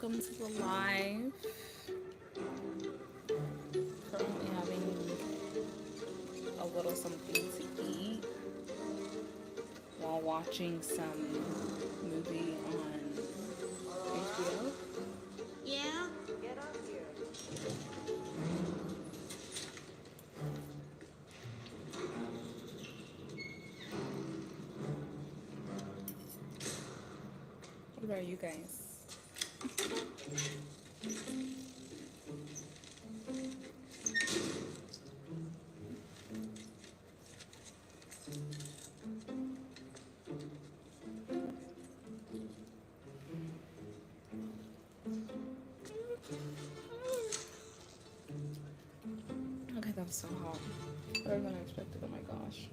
welcome to the live. Currently having a little something to eat while watching some movie on HBO. Yeah. Get up here. What about you guys? Okay, that was so hot. Better than I expected. Oh my gosh.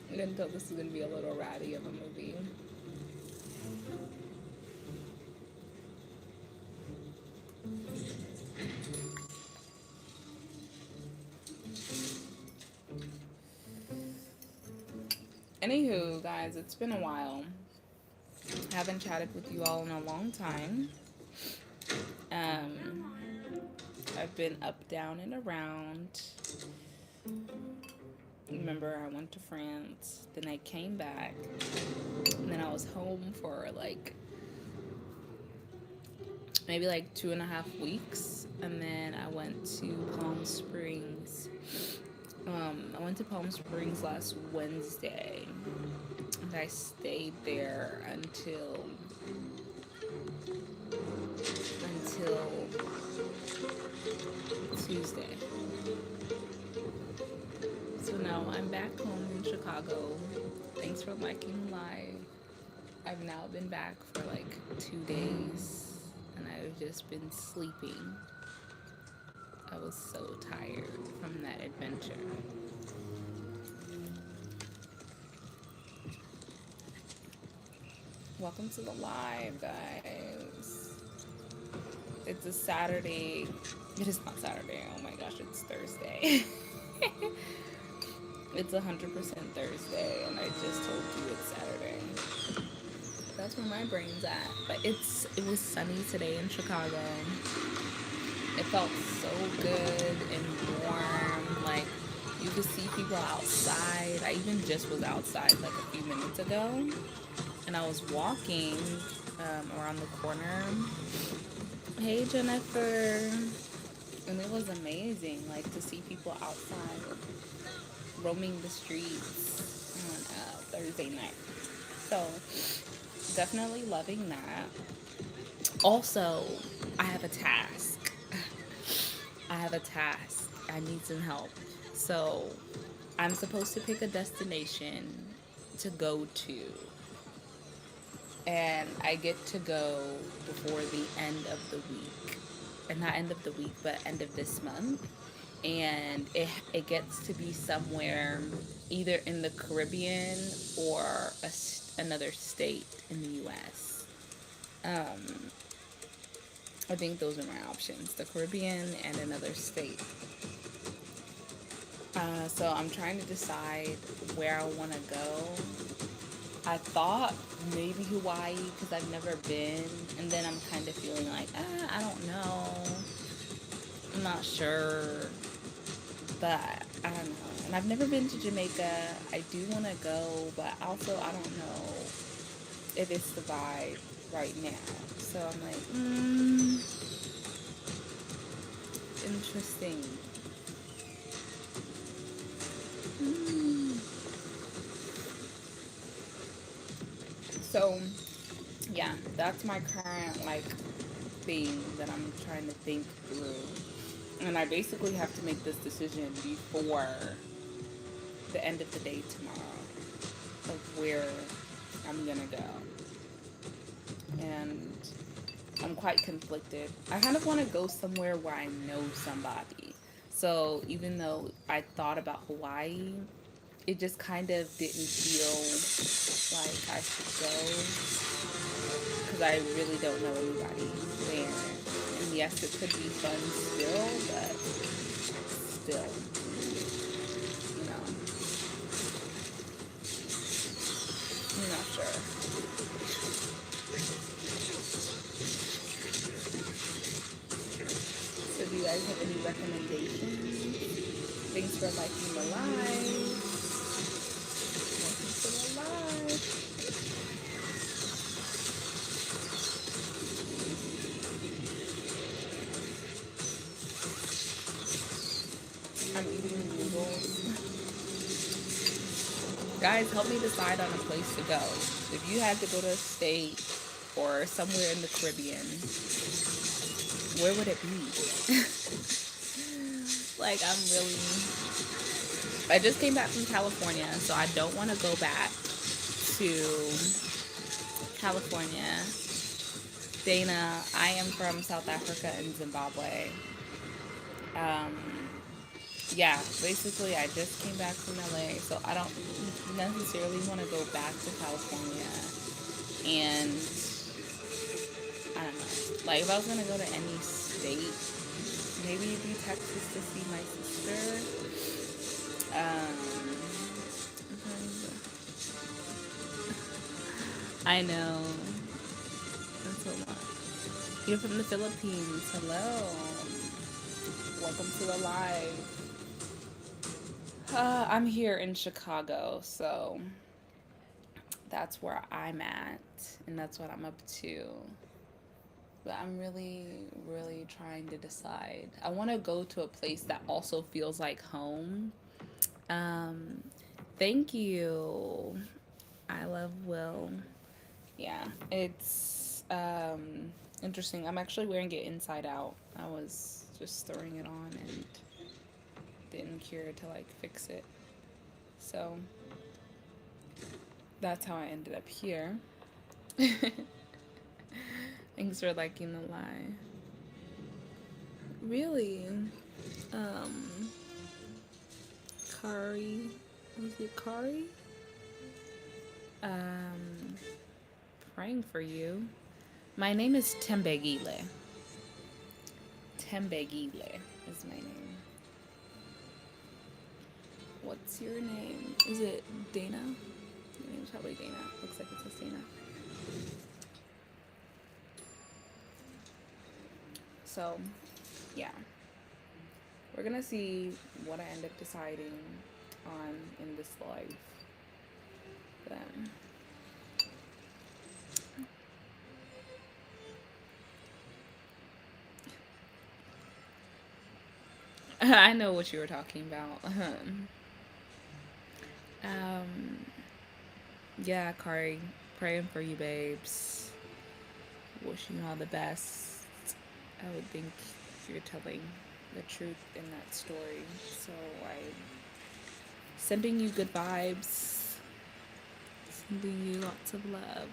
I didn't tell this is gonna be a little ratty of a movie. Anywho, guys, it's been a while. I haven't chatted with you all in a long time. Um, I've been up, down, and around. Remember, I went to France, then I came back, and then I was home for like maybe like 2.5 weeks, and then I went to Palm Springs. I went to Palm Springs last Wednesday, and I stayed there until Tuesday. So now I'm back home in Chicago. Thanks for liking live. I've now been back for like 2 days, and I've just been sleeping. I was so tired from that adventure. Welcome to the live, guys. It's a Saturday. It is not Saturday. Oh my gosh, it's Thursday. It's 100% Thursday, and I just told you it's Saturday. That's where my brain's at. But it was sunny today in Chicago. It felt so good and warm. Like, you could see people outside. I even just was outside like a few minutes ago, and I was walking around the corner. Hey, Jennifer. And it was amazing, like, to see people outside roaming the streets on Thursday night. So, definitely loving that. Also, I have a task. I need some help. So, I'm supposed to pick a destination to go to. And I get to go before the end of the week. And not end of the week, but end of this month. And it gets to be somewhere either in the Caribbean or another state in the U.S. I think those are my options, the Caribbean and another state. So I'm trying to decide where I want to go. I thought maybe Hawaii because I've never been, and then I'm kind of feeling like, I don't know. I'm not sure, but I don't know. And I've never been to Jamaica. I do want to go, but also I don't know if it's the vibe right now. So I'm like, interesting. So, yeah, that's my current, like, thing that I'm trying to think through. And I basically have to make this decision before the end of the day tomorrow of where I'm gonna go. And I'm quite conflicted. I kind of want to go somewhere where I know somebody. So even though I thought about Hawaii, it just kind of didn't feel like I should go because I really don't know anybody there. And yes, it could be fun still, but still, you know, I'm not sure. So do you guys have any recommendations? Thanks for liking the live. Welcome to the live. I'm eating noodles. Guys, help me decide on a place to go. If you had to go to a state or somewhere in the Caribbean, where would it be? Like, I just came back from California, so I don't want to go back to California. Dana, I am from South Africa and Zimbabwe. Um, yeah, basically, I just came back from LA, so I don't necessarily want to go back to California. And I don't know. Like, if I was going to go to any state, maybe it'd be Texas to see my sister. I know. That's a lot. You're from the Philippines. Hello. Welcome to the live. I'm here in Chicago, so that's where I'm at, and that's what I'm up to. But I'm really, really trying to decide. I want to go to a place that also feels like home. Um, Thank you. I love Will. Yeah, it's interesting. I'm actually wearing it inside out. I was just throwing it on and didn't care to like fix it. So that's how I ended up here. Thanks for liking the lie. Really? Um, Kari. Was it Kari? Um, Praying for you. My name is Tembegile. Tembegile is my name. What's your name? Is it Dana? Your name's probably Dana. Looks like it says Dana. So, yeah. We're gonna see what I end up deciding on in this life. Then. I know what you were talking about. um, yeah, Kari, praying for you, babes. Wishing you all the best. I would think you're telling the truth in that story. So I'm sending you good vibes. Sending you lots of love.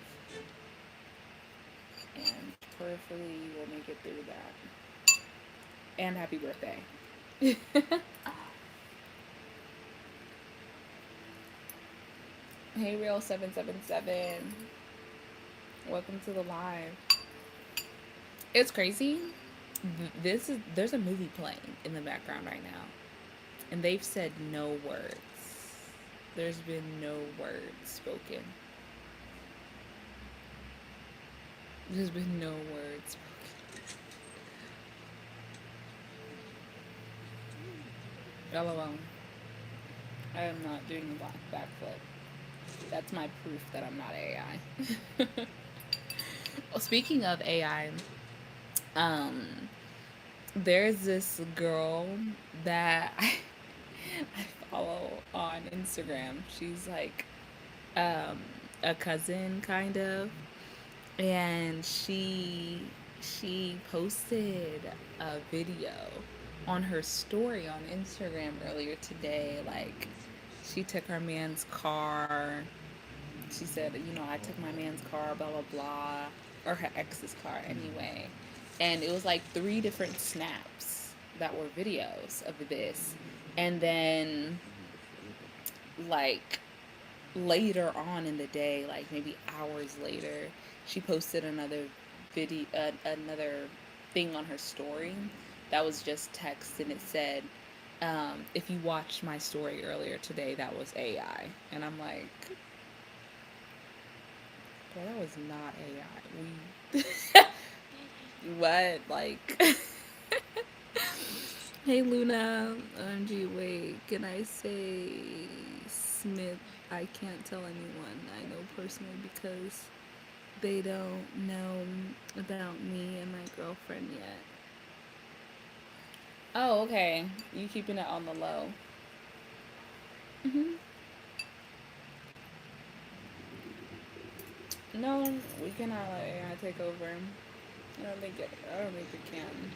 And prayerfully you will make it through that. And happy birthday. Hey, Real777. Welcome to the live. It's crazy. There's a movie playing in the background right now, and they've said no words. There's been no words spoken. There's been no words spoken. LOL. I am not doing a backflip. That's my proof that I'm not AI. Well, speaking of AI, um, there's this girl that I follow on Instagram. She's like um, a cousin, kind of, and she posted a video on her story on Instagram earlier today. Like, she took her man's car. She said, you know, I took my man's car, blah blah blah, or her ex's car anyway. And it was like three different snaps that were videos of this. And then, like, later on in the day, like maybe hours later, she posted another video, another thing on her story that was just text, and it said, if you watched my story earlier today, that was AI. And I'm like, well, that was not AI. We, what? Like, hey Luna, OMG, wait, can I say Smith? I can't tell anyone I know personally because they don't know about me and my girlfriend yet. Oh, okay. You keeping it on the low. No, we cannot let AI take over. I don't think it can.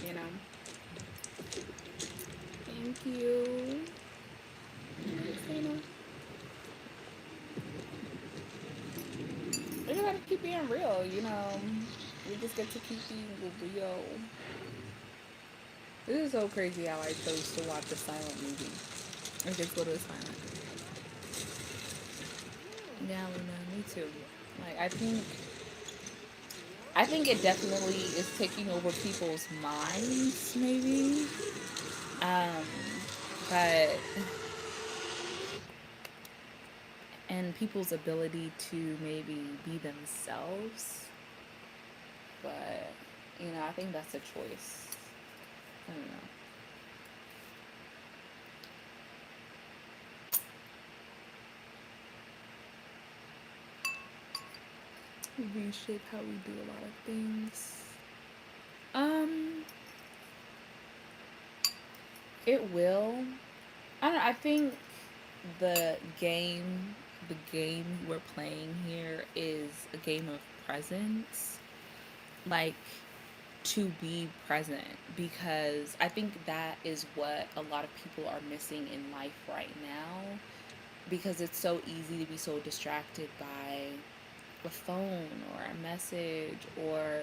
You know. Thank you. We just gotta keep being real. You know. We just get to keep being real. This is so crazy how I chose to watch a silent movie. Like it's literally silent. Yeah, Luna, me too. Like I think it definitely is taking over people's minds, maybe. Um, but and people's ability to maybe be themselves. But I think that's a choice. I don't know. Reshape how we do a lot of things. Um, it will. I don't know, I think the game we're playing here is a game of presence. Like to be present, because I think that is what a lot of people are missing in life right now, because it's so easy to be so distracted by a phone or a message or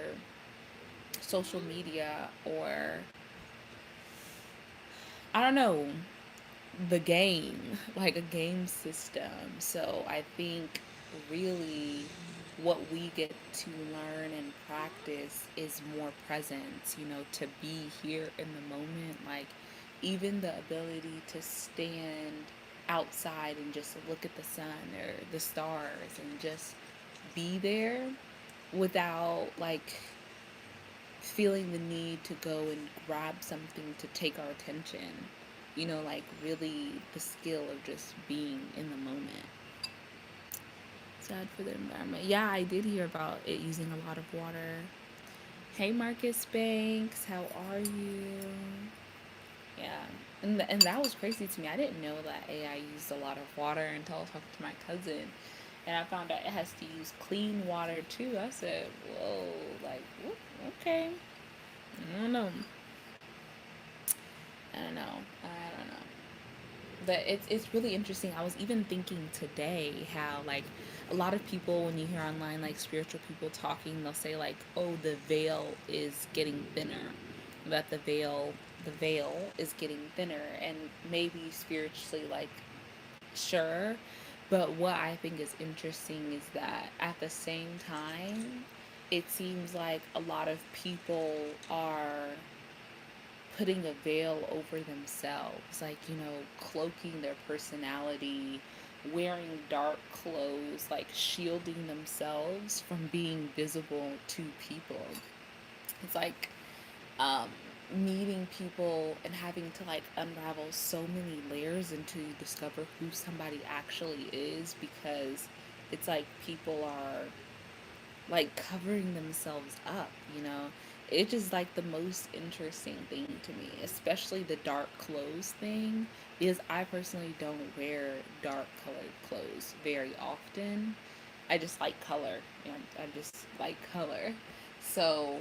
social media or I don't know, the game, like a game system. So I think really what we get to learn and practice is more presence, to be here in the moment. Like even the ability to stand outside and just look at the sun or the stars and just be there without like feeling the need to go and grab something to take our attention. Like really the skill of just being in the moment. Sad for the environment. Yeah, I did hear about it using a lot of water. Hey, Marcus Banks, how are you? Yeah, and that was crazy to me. I didn't know that AI used a lot of water until I talked to my cousin, and I found out it has to use clean water too. I said, "Whoa, like, whoop, okay, I don't know, I don't know, I don't know." But it's really interesting. I was even thinking today how like a lot of people, when you hear online like spiritual people talking, they'll say like, "Oh, the veil is getting thinner," that the veil is getting thinner, and maybe spiritually like sure, but what I think is interesting is that at the same time, it seems like a lot of people are putting a veil over themselves, like, cloaking their personality, wearing dark clothes, like shielding themselves from being visible to people. It's like um, meeting people and having to like unravel so many layers until you discover who somebody actually is, because it's like people are like covering themselves up, It's just like the most interesting thing to me, especially the dark clothes thing, because I personally don't wear dark colored clothes very often. I just like color. I just like color. So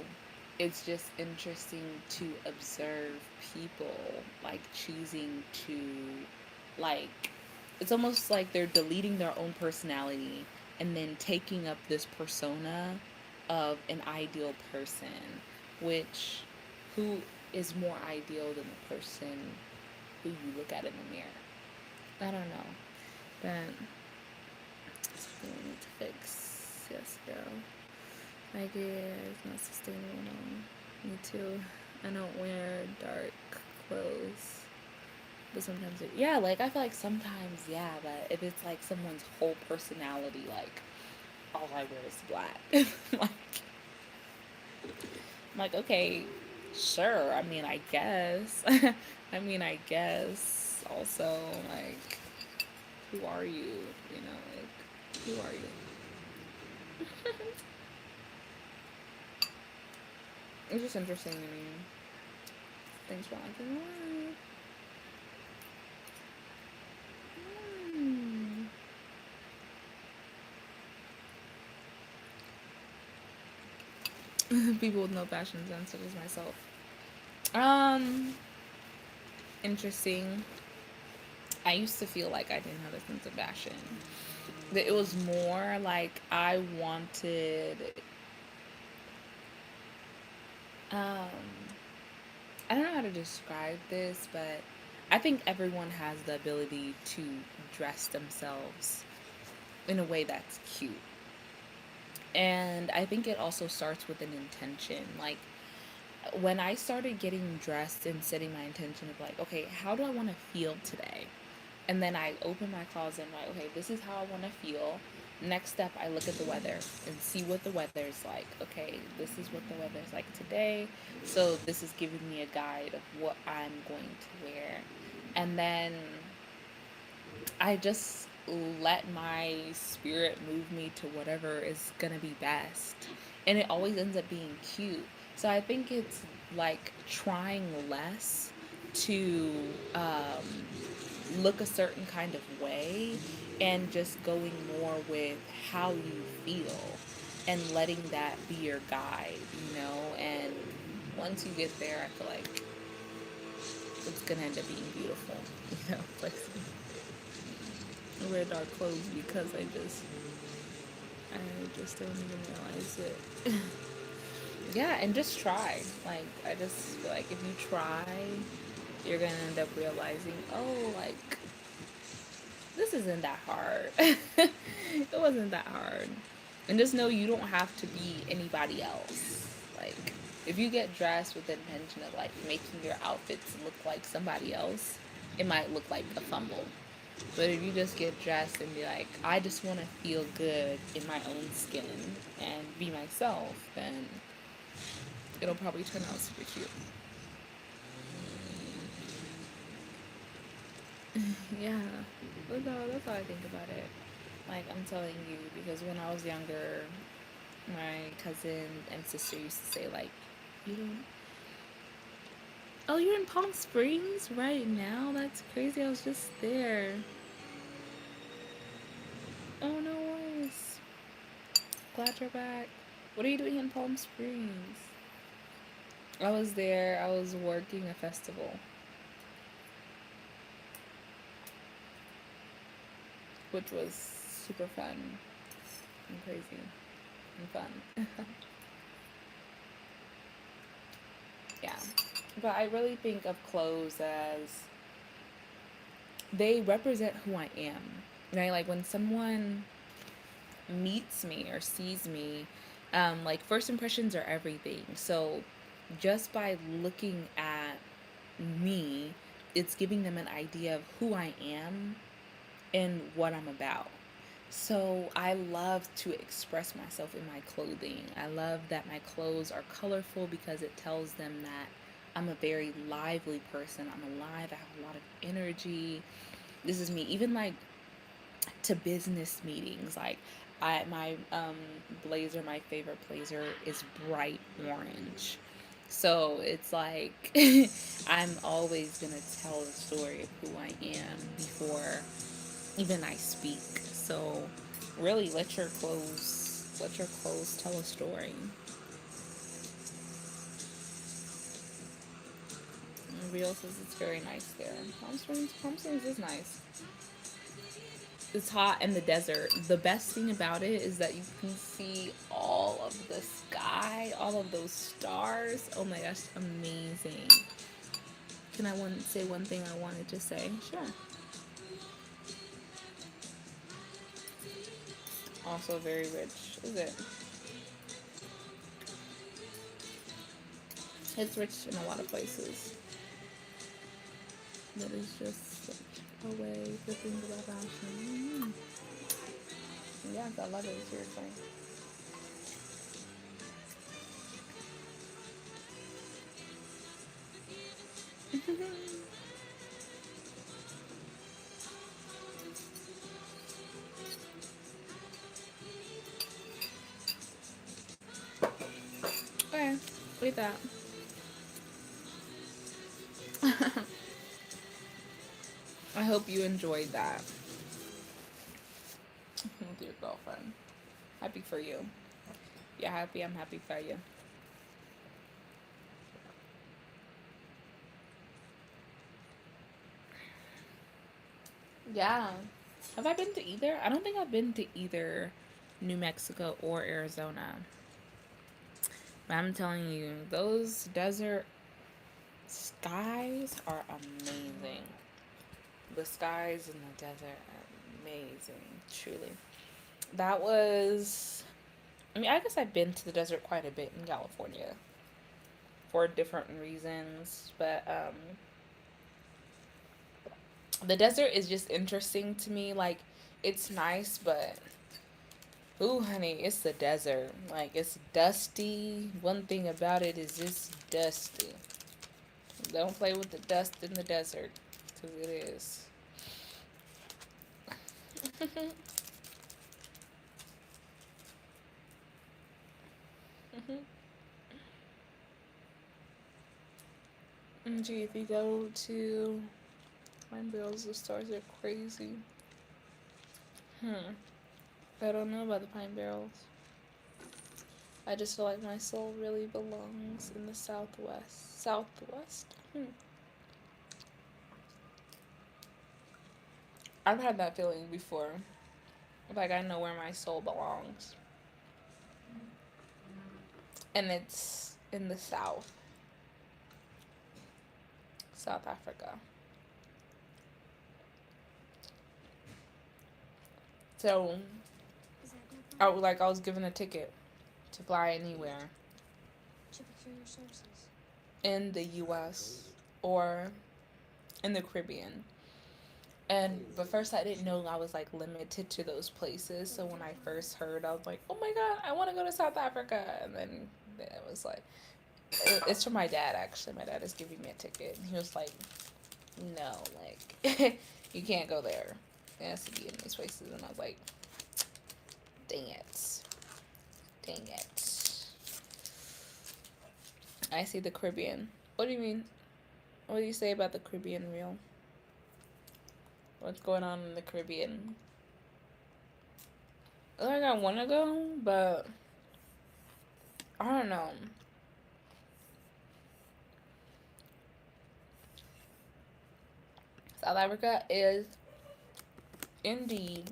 it's just interesting to observe people like choosing to like it's almost like they're deleting their own personality and then taking up this persona of an ideal person, which who is more ideal than the person who you look at in the mirror. I don't know. But something we need to fix. Yes, girl. Like, yeah, it's not sustainable. No. Me too. I don't wear dark clothes. But sometimes yeah, like I feel like sometimes, yeah, but if it's like someone's whole personality, like all I wear is black. like, I'm like, okay, sure. I mean, I guess. I mean, I guess. Also, like, who are you? You know, like, who are you? It's just interesting to me. Thanks for liking the people with no fashion sense, such as myself. Um, Interesting. I used to feel like I didn't have a sense of fashion. That it was more like I wanted. Um, I don't know how to describe this, but I think everyone has the ability to dress themselves in a way that's cute. And I think it also starts with an intention. Like when I started getting dressed and setting my intention of like, okay, how do I want to feel today? And then I open my closet and I'm like, okay, this is how I want to feel. Next step, I look at the weather and see what the weather's like. Okay, this is what the weather's like today. So this is giving me a guide of what I'm going to wear. And then I just let my spirit move me to whatever is going to be best. And it always ends up being cute. So I think it's like trying less to look a certain kind of way and just going more with how you feel and letting that be your guide, you know? And once you get there, I feel like it's gonna end up being beautiful, you know? Like, I wear dark clothes because I just don't even realize it. Yeah, and just try. Like, I just feel like if you try, you're gonna end up realizing, oh, like, this isn't that hard. It wasn't that hard. And just know you don't have to be anybody else. Like, if you get dressed with the intention of like making your outfits look like somebody else, it might look like a fumble. But if you just get dressed and be like, I just want to feel good in my own skin and be myself, then it'll probably turn out super cute. Yeah, that's how I think about it. Like, I'm telling you, because when I was younger, my cousin and sister used to say, like, you don't. Oh, you're in Palm Springs right now? That's crazy. I was just there. Oh, no worries. Glad you're back. What are you doing in Palm Springs? I was there. I was working a festival, which was super fun and crazy and fun. Yeah. But I really think of clothes as they represent who I am. Right? Like when someone meets me or sees me, like first impressions are everything. So just by looking at me, it's giving them an idea of who I am and what I'm about. So I love to express myself in my clothing. I love that my clothes are colorful because it tells them that I'm a very lively person. I'm alive. I have a lot of energy. This is me. Even like to business meetings, like my blazer, my favorite blazer is bright orange. So it's like I'm always gonna tell the story of who I am before even I speak. So really let your clothes tell a story. And Rio says it's very nice there. Palm Springs is nice. It's hot in the desert. The best thing about it is that you can see all all of the sky, all of those stars. Oh my gosh, amazing. Can I say one thing I wanted to say? Sure. Also very rich, is it? It's rich in a lot of places. That is just such a way to think about fashion. Yes, I love it, seriously. Okay, with that. I hope you enjoyed that with your girlfriend. Happy for you. You're happy, I'm happy for you. Yeah. Have I been to either? I don't think I've been to either New Mexico or Arizona. But I'm telling you, those desert skies are amazing. The skies in the desert are amazing, truly. That was, I mean, I guess I've been to the desert quite a bit in California for different reasons, but the desert is just interesting to me. Like, it's nice, but ooh, honey, it's the desert. Like, it's dusty. One thing about it is it's dusty. Don't play with the dust in the desert, because it is. And gee, if you go to Pine Barrels, the stars are crazy. I don't know about the Pine Barrels. I just feel like my soul really belongs in the Southwest. Southwest? I've had that feeling before. Like, I know where my soul belongs. And it's in the South. South Africa. So, I was given a ticket to fly anywhere in the U.S. or in the Caribbean. But first I didn't know I was like limited to those places. So when I first heard, I was like, oh my God, I want to go to South Africa. And then it was like, it's for my dad, actually. My dad is giving me a ticket. He was like, no, like, you can't go there. It has to be in these places. And I was like, dang it. Dang it. I see the Caribbean. What do you mean? What do you say about the Caribbean, Real? What's going on in the Caribbean? Like, I want to go, but I don't know. South Africa is indeed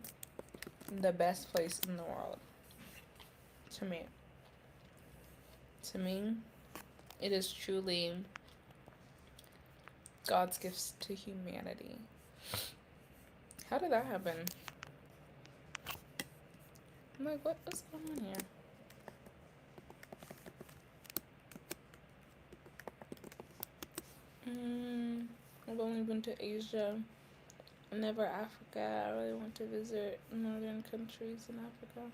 the best place in the world. To me. To me, it is truly God's gifts to humanity. How did that happen? I'm like, what's going on here? I've only been to Asia, never Africa. I really want to visit northern countries in Africa.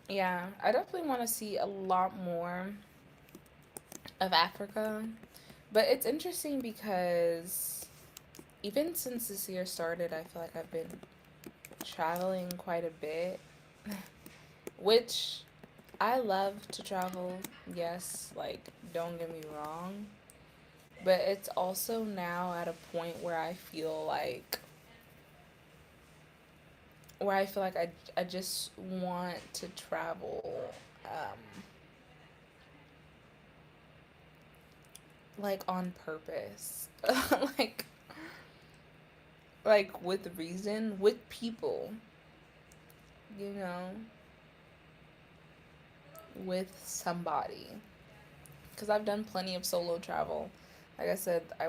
Yeah, I definitely want to see a lot more of Africa. But it's interesting because even since this year started, I feel like I've been traveling quite a bit, which I love to travel. Yes, like, don't get me wrong. But it's also now at a point where I feel like I just want to travel like on purpose. like like with reason, with people, you know. with somebody, because I've done plenty of solo travel. Like I said, um,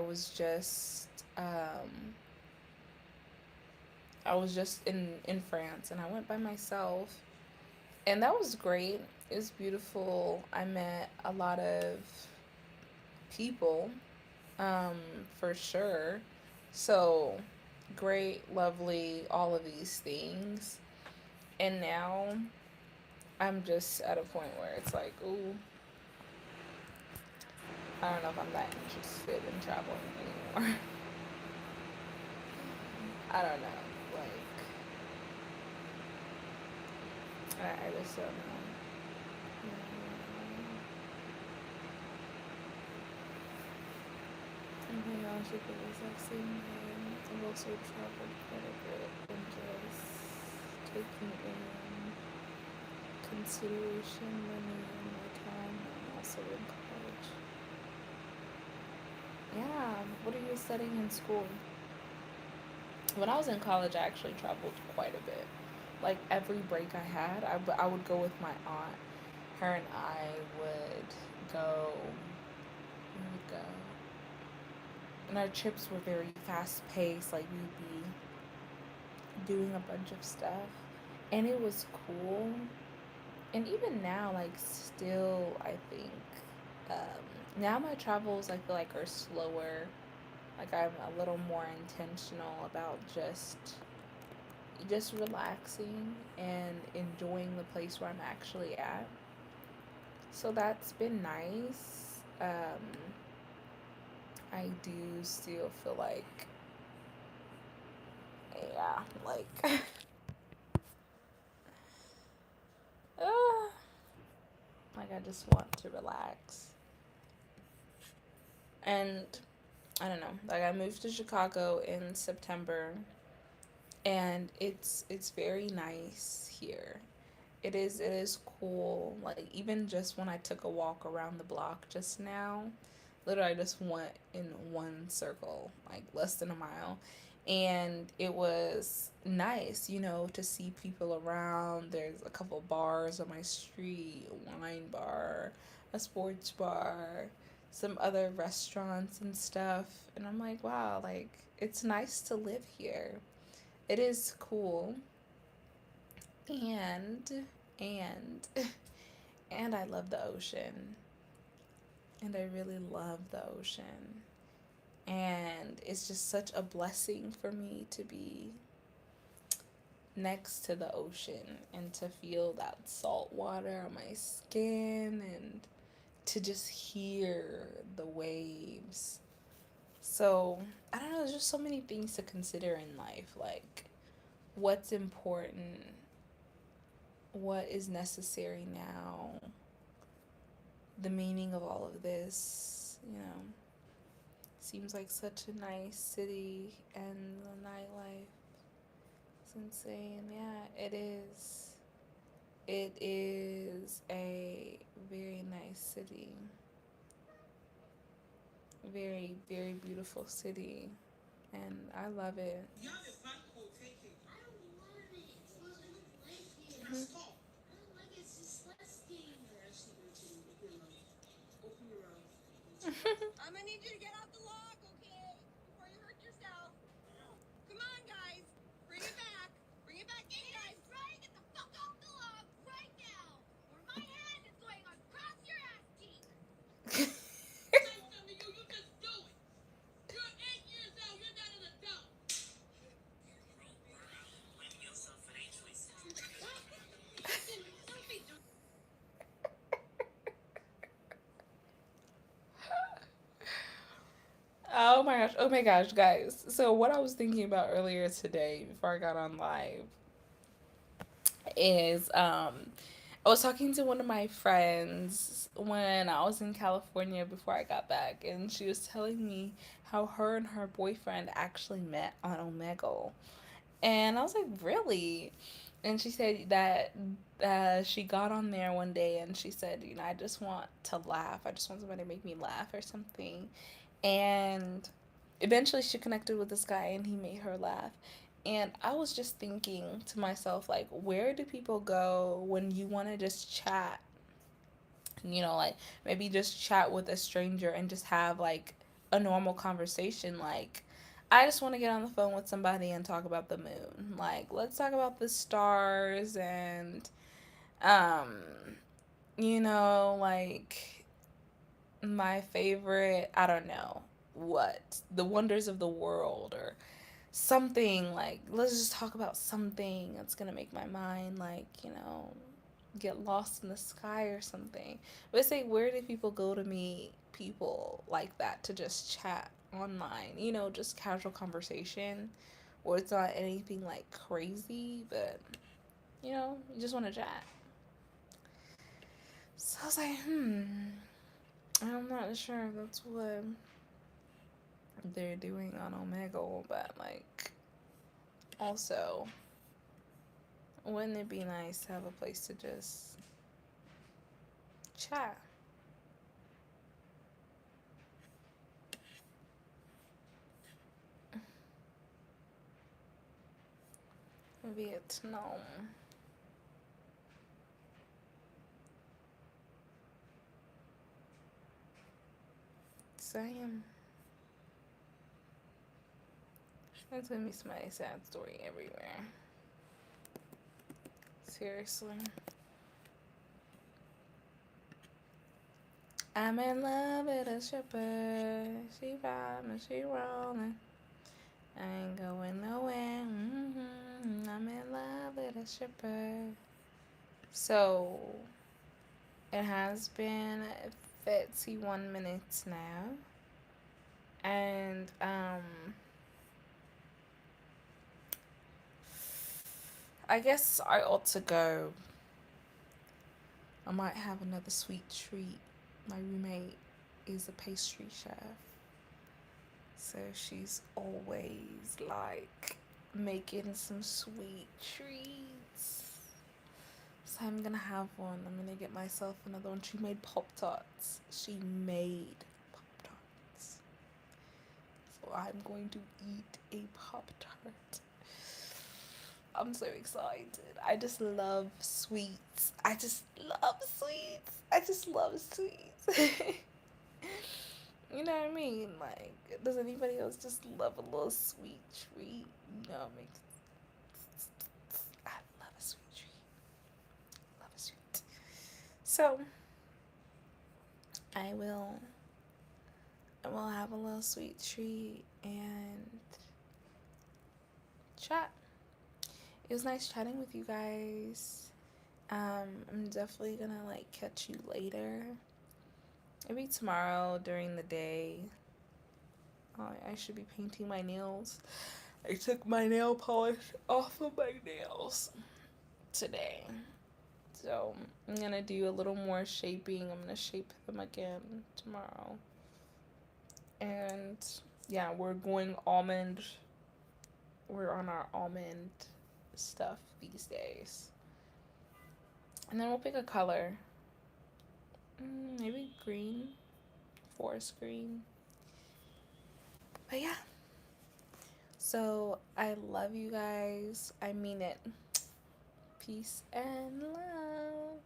I was just in France, and I went by myself, and that was great. It was beautiful. I met a lot of people, um, for sure. So great, lovely, all of these things. And now I'm just at a point where it's like, ooh, I don't know if I'm that interested in traveling anymore. I don't know. Like, I just don't know. Oh my gosh, it was like same way. I've also traveled quite a bit and just taking in consideration money and my time. I'm also in college. Yeah, what are you studying in school? When I was in college, I actually traveled quite a bit. Like every break I had, I would go with my aunt. Her and I would go. We would go, and our trips were very fast paced. Like we'd be doing a bunch of stuff, and it was cool. And even now, like still, I think now my travels I feel like are slower. Like I'm a little more intentional about just relaxing and enjoying the place where I'm actually at. So that's been nice. I do still feel yeah, like, uh, like I just want to relax. And I don't know, like I moved to Chicago in September, and it's very nice here. It is cool. Like even just when I took a walk around the block just now, literally I just went in one circle, like less than a mile. And it was nice, to see people around. There's a couple bars on my street, a wine bar, a sports bar, some other restaurants and stuff. And I'm like, wow, like it's nice to live here. It is cool. And and and I love the ocean. And I really love the ocean. And it's just such a blessing for me to be next to the ocean and to feel that salt water on my skin and to just hear the waves. So, I don't know, there's just so many things to consider in life. Like, what's important, what is necessary now, the meaning of all of this. Seems like such a nice city, and the nightlife is insane. Yeah, it is. It is a very nice city. Very, very beautiful city. And I love it. Oh my gosh. Oh my gosh, guys. So, what I was thinking about earlier today before I got on live is I was talking to one of my friends when I was in California before I got back, and she was telling me how her and her boyfriend actually met on Omegle. And I was like, really? And she said that she got on there one day and she said, I just want to laugh. I just want somebody to make me laugh or something. And eventually she connected with this guy and he made her laugh. And I was just thinking to myself, like, where do people go when you want to just chat? Like maybe just chat with a stranger and just have like a normal conversation. Like, I just want to get on the phone with somebody and talk about the moon. Like, let's talk about the stars and, um, like my favorite, I don't know, what, the wonders of the world or something. Like, let's just talk about something that's gonna make my mind, like, get lost in the sky or something. But it's like, where do people go to meet people like that to just chat online? Just casual conversation, or it's not anything like crazy, but you just want to chat. So I was like, I'm not sure if that's what they're doing on Omegle, but like, also, wouldn't it be nice to have a place to just chat? Vietnam. Same. That's gonna be my sad story everywhere. Seriously. I'm in love with a stripper. She vibing, she rolling. I ain't going nowhere. I'm in love with a stripper. So it has been 51 minutes now. And I guess I ought to go. I might have another sweet treat. My roommate is a pastry chef. So she's always like making some sweet treats. So I'm gonna have one. I'm gonna get myself another one. She made Pop Tarts. She made Pop Tarts. So I'm going to eat a Pop Tart. I'm so excited. I just love sweets. I just love sweets. I just love sweets. You know what I mean? Like, does anybody else just love a little sweet treat? Makes. I love a sweet treat. Love a sweet. So, I will. I will have a little sweet treat and chat. It was nice chatting with you guys. I'm definitely gonna like catch you later. Maybe tomorrow during the day. I should be painting my nails. I took my nail polish off of my nails today. So I'm gonna do a little more shaping. I'm gonna shape them again tomorrow. And yeah, we're going almond. We're on our almond stuff these days. And then we'll pick a color. Maybe green. Forest green. But yeah. So I love you guys. I mean it. Peace and love.